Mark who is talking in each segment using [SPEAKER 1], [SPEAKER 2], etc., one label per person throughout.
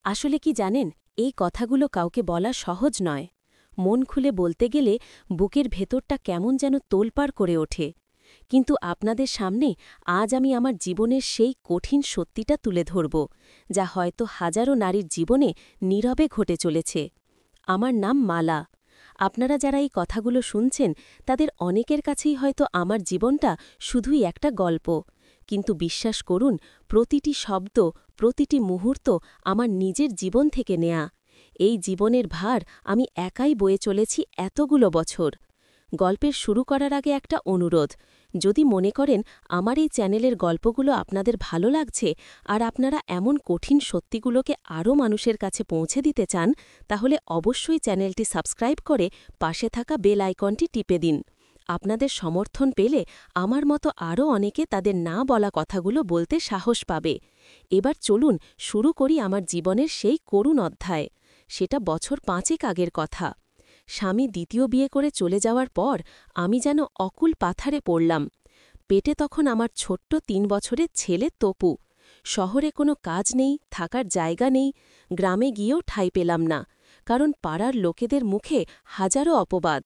[SPEAKER 1] আসলে কি জানেন, এই কথাগুলো কাউকে বলা সহজ নয়। মন খুলে বলতে গেলে বুকের ভেতরটা কেমন যেন তোলপাড় করে ওঠে। কিন্তু আপনাদের সামনে আজ আমি আমার জীবনের সেই কঠিন সত্যিটা তুলে ধরব, যা হয়তো হাজারো নারীর জীবনে নীরবে ঘটে চলেছে। আমার নাম মালা। আপনারা যারা এই কথাগুলো শুনছেন, তাদের অনেকের কাছেই হয়তো আমার জীবনটা শুধুই একটা গল্প। কিন্তু বিশ্বাস করুন, প্রতিটি শব্দ, প্রতিটি মুহূর্ত আমার নিজের জীবন থেকে নেয়া। এই জীবনের ভার আমি একাই বয়ে চলেছি এতগুলো বছর। গল্পের শুরু করার আগে একটা অনুরোধ। যদি মনে করেন আমার এই চ্যানেলের গল্পগুলো আপনাদের ভালো লাগছে আর আপনারা এমন কঠিন সত্যিগুলোকে আরও মানুষের কাছে পৌঁছে দিতে চান, তাহলে অবশ্যই চ্যানেলটি সাবস্ক্রাইব করে পাশে থাকা বেল আইকনটি টিপে দিন। আপনাদের সমর্থন পেলে আমার মতো আরও অনেকে তাদের না বলা কথাগুলো বলতে সাহস পাবে। এবার চলুন শুরু করি আমার জীবনের সেই করুণ অধ্যায়। সেটা বছর ৫ আগের কথা। স্বামী দ্বিতীয় বিয়ে করে চলে যাওয়ার পর আমি যেন অকুল পাথারে পড়লাম। পেটে তখন আমার ছোট্ট ৩ বছরের ছেলে তপু। শহরে কোনো কাজ নেই, থাকার জায়গা নেই। গ্রামে গিয়েও ঠাঁই পেলাম না, কারণ পাড়ার লোকেদের মুখে হাজারো অপবাদ।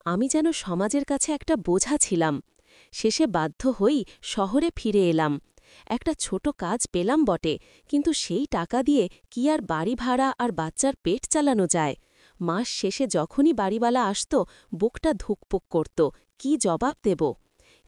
[SPEAKER 1] আমি যেন সমাজের কাছে একটা বোঝা ছিলাম। শেষে বাধ্য হয়েই শহরে ফিরে এলাম। একটা ছোট কাজ পেলাম বটে, কিন্তু সেই টাকা দিয়ে কি আর বাড়ি ভাড়া আর বাচ্চার পেট চালানো যায়? মাস শেষে যখনই বাড়িওয়ালা আসত, বুকটা ধুকপুক করত, কি জবাব দেব?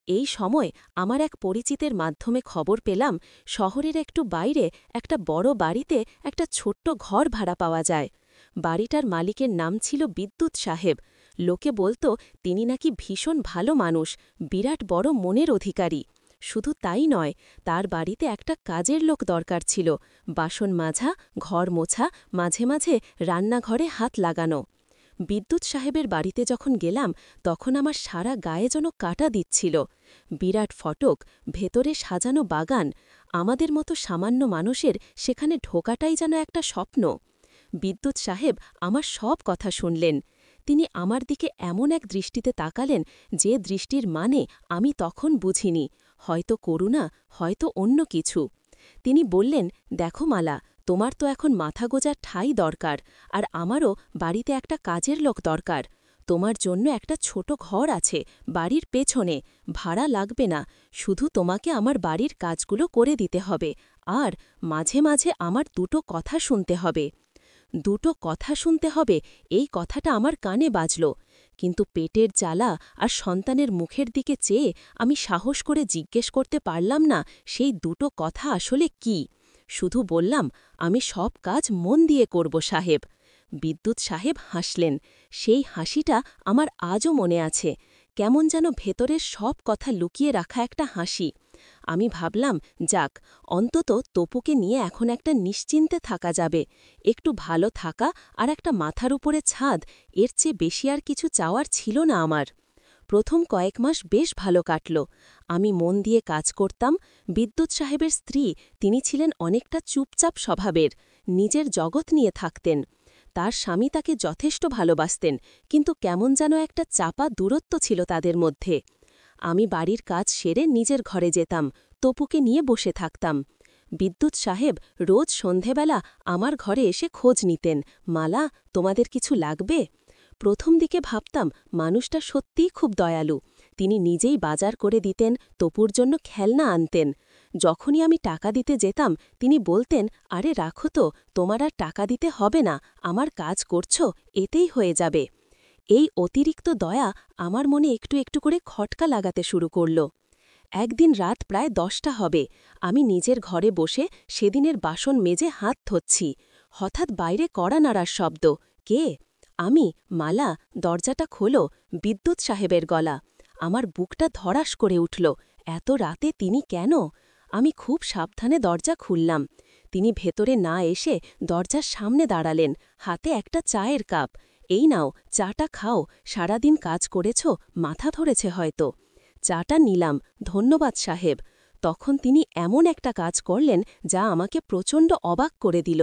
[SPEAKER 1] এই সময় আমার এক পরিচিতের মাধ্যমে খবর পেলাম, শহরের একটু বাইরে একটা বড় বাড়িতে একটা ছোট্ট ঘর ভাড়া পাওয়া যায়। বাড়িটার মালিকের নাম ছিল বিদ্যুৎ সাহেব। লোকে বলতো তিনি নাকি ভীষণ ভালো মানুষ, বিরাট বড় মনের অধিকারী। শুধু তাই নয়, তার বাড়িতে একটা কাজের লোক দরকার ছিল, বাসন মাজা, ঘর মোছা, মাঝে মাঝে রান্নাঘরে হাত লাগানো। বিদ্যুৎ সাহেবের বাড়িতে যখন গেলাম, তখন আমার সারা গায়ে যেন কাটা দিচ্ছিল। বিরাট ফটক, ভেতরে সাজানো বাগান। আমাদের মতো সামান্য মানুষের সেখানে ঢোকাটাই যেন একটা স্বপ্ন। বিদ্যুৎ সাহেব আমার সব কথা শুনলেন। তিনি আমার দিকে এমন এক দৃষ্টিতে তাকালেন, যে দৃষ্টির মানে আমি তখন বুঝিনি। হয়তো করুণা, হয়তো অন্য কিছু। তিনি বললেন, দেখো মালা, তোমার তো এখন মাথা গোজার ঠাঁই দরকার, আর আমারও বাড়িতে একটা কাজের লোক দরকার। তোমার জন্য একটা ছোট ঘর আছে বাড়ির পেছনে, ভাড়া লাগবে না, শুধু তোমাকে আমার বাড়ির কাজগুলো করে দিতে হবে, আর মাঝে মাঝে আমার দুটো কথা শুনতে হবে। দুটো কথা শুনতে হবে, এই কথাটা আমার কানে বাজল। কিন্তু পেটের জ্বালা আর সন্তানের মুখের দিকে চেয়ে আমি সাহস করে জিজ্ঞেস করতে পারলাম না সেই দুটো কথা আসলে কি। শুধু বললাম, আমি সব কাজ মন দিয়ে করব সাহেব। বিদ্যুৎ সাহেব হাসলেন। সেই হাসিটা আমার আজও মনে আছে, কেমন যেন ভেতরের সব কথা লুকিয়ে রাখা একটা হাসি। আমি ভাবলাম, যাক, অন্তত তপুকে নিয়ে এখন একটা নিশ্চিন্তে থাকা যাবে। একটু ভালো থাকা আর একটা মাথার উপরে ছাদ, এর চেয়ে বেশি আর কিছু চাওয়ার ছিল না আমার। প্রথম কয়েক মাস বেশ ভালো কাটল। আমি মন দিয়ে কাজ করতাম। বিদ্যুৎ সাহেবের স্ত্রী, তিনি ছিলেন অনেকটা চুপচাপ স্বভাবের, নিজের জগৎ নিয়ে থাকতেন। তার স্বামী তাকে যথেষ্ট ভালোবাসতেন, কিন্তু কেমন যেন একটা চাপা দূরত্ব ছিল তাদের মধ্যে। আমি বাড়ির কাজ সেরে নিজের ঘরে যেতাম, তপুকে নিয়ে বসে থাকতাম। বিদ্যুৎ সাহেব রোজ সন্ধেবেলা আমার ঘরে এসে খোঁজ নিতেন, মালা, তোমাদের কিছু লাগবে? প্রথম দিকে ভাবতাম মানুষটা সত্যিই খুব দয়ালু। তিনি নিজেই বাজার করে দিতেন, তপুর জন্য খেলনা আনতেন। যখনই আমি টাকা দিতে যেতাম, তিনি বলতেন, আরে রাখো তো, তোমার আর টাকা দিতে হবে না, আমার কাজ করছো, এতেই হয়ে যাবে। এই অতিরিক্ত দয়া আমার মনে একটু একটু করে খটকা লাগাতে শুরু করল। একদিন রাত প্রায় 10টা হবে, আমি নিজের ঘরে বসে সেদিনের বাসন মেজে হাত ধুচ্ছি। হঠাৎ বাইরে কড়া নাড়ার শব্দ। কে? আমি, মালা, দরজাটা খোলো। বিদ্যুৎ সাহেবের গলা। আমার বুকটা ধড়াস করে উঠল। এত রাতে তিনি কেন? আমি খুব সাবধানে দরজা খুললাম। তিনি ভেতরে না এসে দরজার সামনে দাঁড়ালেন, হাতে একটা চায়ের কাপ। এই নাও, চাটা খাও, সারাদিন কাজ করেছ, মাথা ধরেছে হয়তো। চাটা নিলাম, ধন্যবাদ সাহেব। তখন তিনি এমন একটা কাজ করলেন যা আমাকে প্রচণ্ড অবাক করে দিল।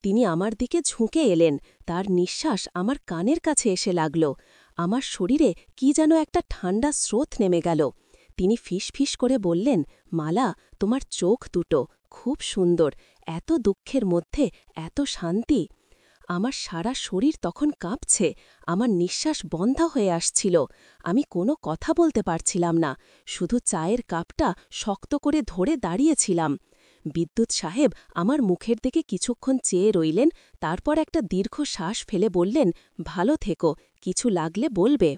[SPEAKER 1] তিনি আমার দিকে ঝুঁকে এলেন, তার নিঃশ্বাস আমার কানের কাছে এসে লাগল। আমার শরীরে কি যেন একটা ঠান্ডা স্রোত নেমে গেল। তিনি ফিস ফিস করে বললেন, মালা, তোমার চোখ দুটো খুব সুন্দর, এত দুঃখের মধ্যে এত শান্তি। আমার সারা শরীর তখন কাঁপছে, আমার নিঃশ্বাস বন্ধ হয়ে আসছিল। আমি কোনো কথা বলতে পারছিলাম না, শুধু চায়ের কাপটা শক্ত করে ধরে দাঁড়িয়েছিলাম। বিদ্যুৎ সাহেব আমার মুখের দিকে কিছুক্ষণ চেয়ে রইলেন, তারপর একটা দীর্ঘ শ্বাস ফেলে বললেন, ভালো থেকো, কিছু লাগলে বলবে।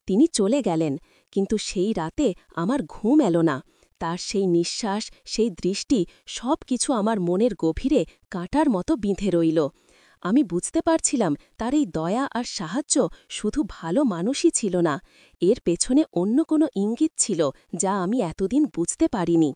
[SPEAKER 1] তিনি চলে গেলেন, কিন্তু সেই রাতে আমার ঘুম এলো না। তার সেই নিঃশ্বাস, সেই দৃষ্টি, সব কিছু আমার মনের গভীরে কাঁটার মতো বিঁধে রইল। আমি বুঝতে পারছিলাম তার এই দয়া আর সাহায্য শুধু ভালো মানুষই ছিল না, এর পেছনে অন্য কোনো ইঙ্গিত ছিল যা আমি এতদিন বুঝতে পারিনি।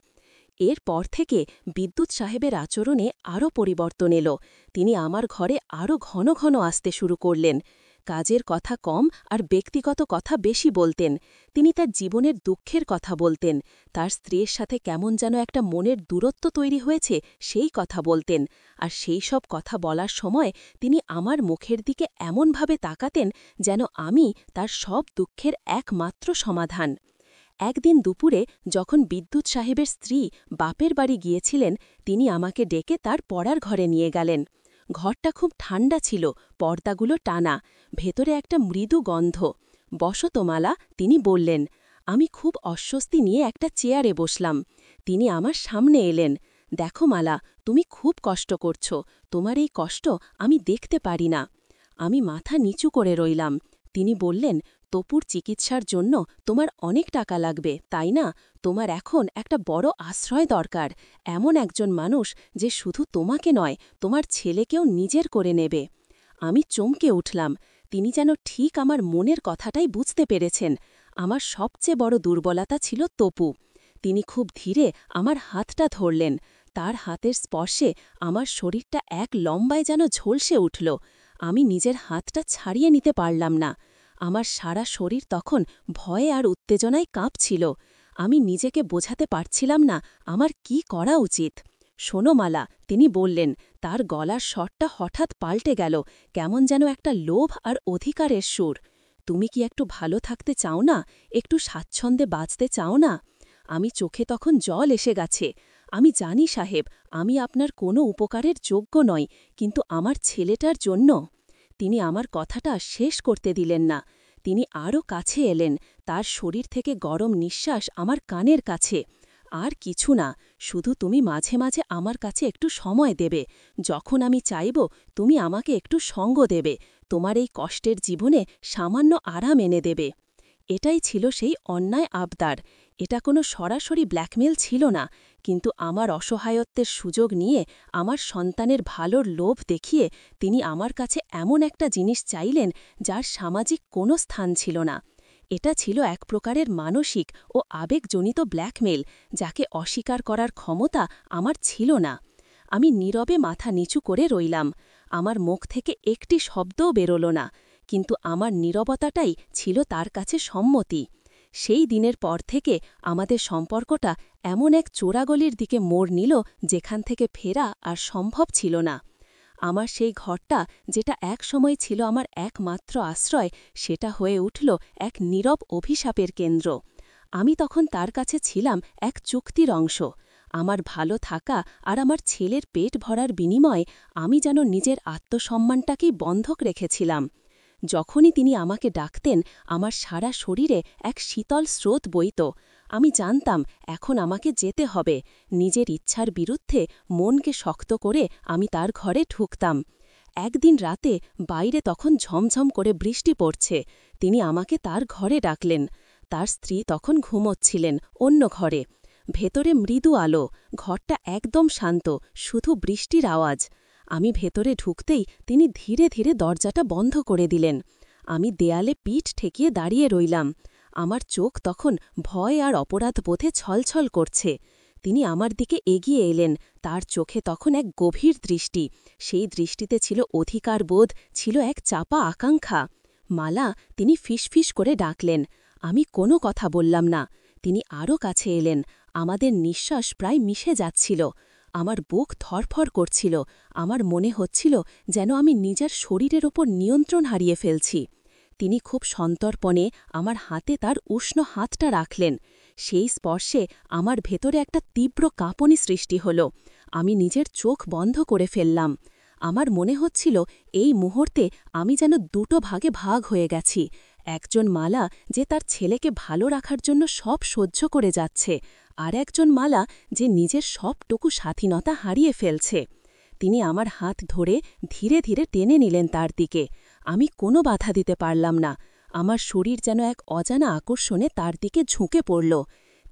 [SPEAKER 1] এরপর থেকে বিদ্যুৎ সাহেবের আচরণে আরও পরিবর্তন এলো। তিনি আমার ঘরে আরও ঘন ঘন আসতে শুরু করলেন। কাজের কথা কম আর ব্যক্তিগত কথা বেশি বলতেন। তিনি তার জীবনের দুঃখের কথা বলতেন, তার স্ত্রীর সাথে কেমন যেন একটা মনের দূরত্ব তৈরি হয়েছে সেই কথা বলতেন। আর সেই সব কথা বলার সময় তিনি আমার মুখের দিকে এমনভাবে তাকাতেন যেন আমি তার সব দুঃখের একমাত্র সমাধান। একদিন দুপুরে যখন বিদ্যুৎ সাহেবের স্ত্রী বাপের বাড়ি গিয়েছিলেন, তিনি আমাকে ডেকে তার পড়ার ঘরে নিয়ে গেলেন। ঘরটা খুব ঠান্ডা ছিল, পর্দাগুলো টানা, ভেতরে একটা মৃদু গন্ধ। বসো তো মালা, তিনি বললেন। আমি খুব অস্বস্তি নিয়ে একটা চেয়ারে বসলাম। তিনি আমার সামনে এলেন। দেখো মালা, তুমি খুব কষ্ট করছো, তোমার এই কষ্ট আমি দেখতে পারি না। আমি মাথা নিচু করে রইলাম। তিনি বললেন, তপুর চিকিৎসার জন্য তোমার অনেক টাকা লাগবে, তাই না? তোমার এখন একটা বড় আশ্রয় দরকার, এমন একজন মানুষ যে শুধু তোমাকে নয়, তোমার ছেলেকেও নিজের করে নেবে। আমি চমকে উঠলাম। তিনি যেন ঠিক আমার মনের কথাটাই বুঝতে পেরেছেন। আমার সবচেয়ে বড় দুর্বলতা ছিল তপু। তিনি খুব ধীরে আমার হাতটা ধরলেন। তার হাতের স্পর্শে আমার শরীরটা এক লম্বায় যেন ঝলসে উঠল। আমি নিজের হাতটা ছাড়িয়ে নিতে পারলাম না। আমার সারা শরীর তখন ভয়ে আর উত্তেজনায় কাঁপছিল। আমি নিজেকে বোঝাতে পারছিলাম না আমার কি করা উচিত। শোনো মালা, তিনি বললেন। তার গলার স্বরটা হঠাৎ পাল্টে গেল, কেমন যেন একটা লোভ আর অধিকারের সুর। তুমি কি একটু ভালো থাকতে চাও না? একটু স্বাচ্ছন্দ্যে বাঁচতে চাও না? আমি চোখে তখন জল এসে গেছে। আমি জানি সাহেব, আমি আপনার কোনো উপকারের যোগ্য নই, কিন্তু আমার ছেলেটার জন্য। তিনি আমার কথাটা শেষ করতে দিলেন না। তিনি আরও কাছে এলেন, তার শরীর থেকে গরম নিঃশ্বাস আমার কানের কাছে। আর কিছু না, শুধু তুমি মাঝে মাঝে আমার কাছে একটু সময় দেবে। যখন আমি চাইব তুমি আমাকে একটু সঙ্গ দেবে, তোমার এই কষ্টের জীবনে সামান্য আরাম এনে দেবে। এটাই ছিল সেই অন্যায় আবদার। এটা কোনো সরাসরি ব্ল্যাকমেল ছিল না, কিন্তু আমার অসহায়ত্বের সুযোগ নিয়ে, আমার সন্তানের ভালোর লোভ দেখিয়ে তিনি আমার কাছে এমন একটা জিনিস চাইলেন যার সামাজিক কোনো স্থান ছিল না। এটা ছিল এক প্রকারের মানসিক ও আবেগজনিত ব্ল্যাকমেল, যাকে অস্বীকার করার ক্ষমতা আমার ছিল না। আমি নীরবে মাথা নিচু করে রইলাম। আমার মুখ থেকে একটি শব্দও বেরোল না, কিন্তু আমার নীরবতাটাই ছিল তার কাছে সম্মতি। সেই দিনের পর থেকে আমাদের সম্পর্কটা এমন এক চোরাগলির দিকে মোড় নিল যেখান থেকে ফেরা আর সম্ভব ছিল না। আমার সেই ঘরটা, যেটা এক সময় ছিল আমার একমাত্র আশ্রয়, সেটা হয়ে উঠল এক নীরব অভিশাপের কেন্দ্র। আমি তখন তার কাছে ছিলাম এক চুক্তির অংশ। আমার ভালো থাকা আর আমার ছেলের পেট ভরার বিনিময়ে আমি যেন নিজের আত্মসম্মানটাকেই বন্ধক রেখেছিলাম। যখনই তিনি আমাকে ডাকতেন, আমার সারা শরীরে এক শীতল স্রোত বইত। আমি জানতাম এখন আমাকে যেতে হবে। নিজের ইচ্ছার বিরুদ্ধে মনকে শক্ত করে আমি তার ঘরে ঢুকতাম। একদিন রাতে বাইরে তখন ঝমঝম করে বৃষ্টি পড়ছে। তিনি আমাকে তার ঘরে ডাকলেন। তার স্ত্রী তখন ঘুমোচ্ছিলেন অন্য ঘরে। ভেতরে মৃদু আলো, ঘরটা একদম শান্ত, শুধু বৃষ্টির আওয়াজ। আমি ভেতরে ঢুকতেই তিনি ধীরে ধীরে দরজাটা বন্ধ করে দিলেন। আমি দেয়ালে পিঠ ঠেকিয়ে দাঁড়িয়ে রইলাম। আমার চোখ তখন ভয় আর অপরাধবোধে ছলছল করছে। তিনি আমার দিকে এগিয়ে এলেন, তার চোখে তখন এক গভীর দৃষ্টি। সেই দৃষ্টিতে ছিল অধিকারবোধ, ছিল এক চাপা আকাঙ্ক্ষা। মালা, তিনি ফিসফিস করে ডাকলেন। আমি কোনো কথা বললাম না। তিনি আরও কাছে এলেন। আমাদের নিঃশ্বাস প্রায় মিশে যাচ্ছিল। আমার বুক ধরফর করছিল। আমার মনে হচ্ছিল যেন আমি নিজের শরীরের ওপর নিয়ন্ত্রণ হারিয়ে ফেলছি। তিনি খুব সন্তর্পণে আমার হাতে তার উষ্ণ হাতটা রাখলেন। সেই স্পর্শে আমার ভেতরে একটা তীব্র কাঁপনি সৃষ্টি হল। আমি নিজের চোখ বন্ধ করে ফেললাম। আমার মনে হচ্ছিল এই মুহূর্তে আমি যেন দুটো ভাগে ভাগ হয়ে গেছি। একজন মালা যে তার ছেলেকে ভালো রাখার জন্য সব সহ্য করে যাচ্ছে, আর একজন মালা যে নিজের সবটুকু স্বাধীনতা হারিয়ে ফেলছে। তিনি আমার হাত ধরে ধীরে ধীরে টেনে নিলেন তার দিকে। আমি কোনো বাধা দিতে পারলাম না। আমার শরীর যেন এক অজানা আকর্ষণে তার দিকে ঝুঁকে পড়ল।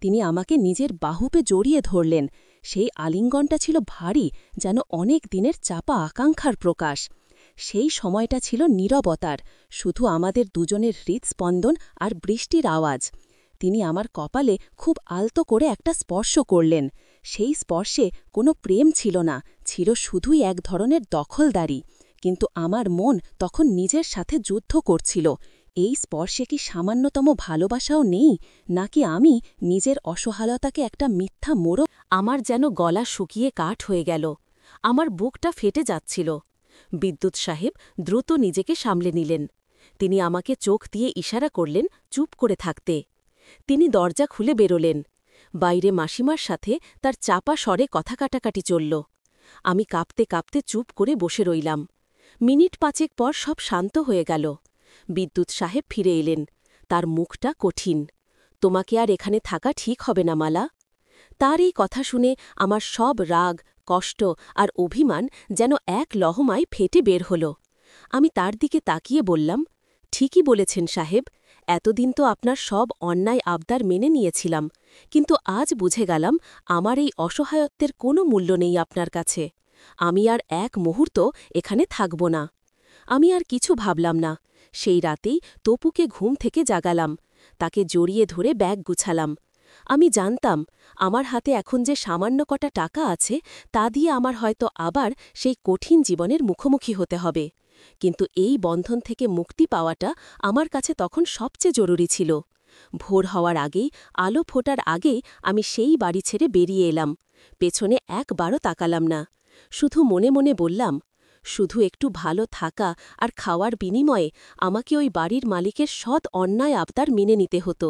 [SPEAKER 1] তিনি আমাকে নিজের বাহুপে জড়িয়ে ধরলেন। সেই আলিঙ্গনটা ছিল ভারী, যেন অনেক দিনের চাপা আকাঙ্ক্ষার প্রকাশ। সেই সময়টা ছিল নীরবতার, শুধু আমাদের দুজনের হৃৎস্পন্দন আর বৃষ্টির আওয়াজ। তিনি আমার কপালে খুব আলতো করে একটা স্পর্শ করলেন। সেই স্পর্শে কোনো প্রেম ছিল না, ছিল শুধুই এক ধরনের দখলদারি। কিন্তু আমার মন তখন নিজের সাথে যুদ্ধ করছিল। এই স্পর্শে কি সামান্যতম ভালোবাসাও নেই, নাকি আমি নিজের অসহায়তাকে একটা মিথ্যা মোড়ক? আমার যেন গলা শুকিয়ে কাঠ হয়ে গেল। আমার বুকটা ফেটে যাচ্ছিল। বিদ্যুৎ সাহেব দ্রুত নিজেকে সামলে নিলেন। তিনি আমাকে চোখ দিয়ে ইশারা করলেন চুপ করে থাকতে। তিনি দরজা খুলে বেরোলেন। বাইরে মাসিমার সাথে তার চাপা স্বরে কথা কাটাকাটি চলল। আমি কাঁপতে কাঁপতে চুপ করে বসে রইলাম। মিনিট পাঁচেক পর সব শান্ত হয়ে গেল। বিদ্যুৎ সাহেব ফিরে এলেন। তার মুখটা কঠিন। তোমাকে আর এখানে থাকা ঠিক হবে না মালা। তার এই কথা শুনে আমার সব রাগ, কষ্ট আর অভিমান যেন এক লহমায় ফেটে বের হল। আমি তার দিকে তাকিয়ে বললাম, ঠিকই বলেছেন সাহেব, এতদিন তো আপনার সব অন্যায় আবদার মেনে নিয়েছিলাম, কিন্তু আজ বুঝে গেলাম আমার এই অসহায়ত্বের কোনো মূল্য নেই আপনার কাছে। আমি আর এক মুহূর্ত এখানে থাকব না। আমি আর কিছু ভাবলাম না। সেই রাতেই তপুকে ঘুম থেকে জাগালাম। তাকে জড়িয়ে ধরে ব্যাগ গুছালাম। আমি জানতাম আমার হাতে এখন যে সামান্য কটা টাকা আছে, তা দিয়ে আমার হয়তো আবার সেই কঠিন জীবনের মুখোমুখি হতে হবে। কিন্তু এই বন্ধন থেকে মুক্তি পাওয়াটা আমার কাছে তখন সবচেয়ে জরুরি ছিল। ভোর হওয়ার আগেই, আলো ফোটার আগেই আমি সেই বাড়ি ছেড়ে বেরিয়ে এলাম। পেছনে একবারও তাকালাম না। শুধু মনে মনে বললাম, শুধু একটু ভালো থাকা আর খাওয়ার বিনিময়ে আমাকে ওই বাড়ির মালিকের সৎ অন্যায় আবদার মেনে নিতে হতো।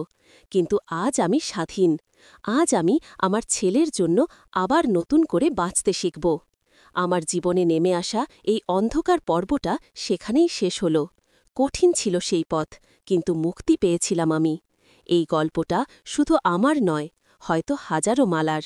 [SPEAKER 1] কিন্তু আজ আমি স্বাধীন। আজ আমি আমার ছেলের জন্য আবার নতুন করে বাঁচতে শিখব। আমার জীবনে নেমে আসা এই অন্ধকার পর্বটা সেখানেই শেষ হল। কঠিন ছিল সেই পথ, কিন্তু মুক্তি পেয়েছিলাম আমি। এই গল্পটা শুধু আমার নয়, হয়তো হাজারো মালার।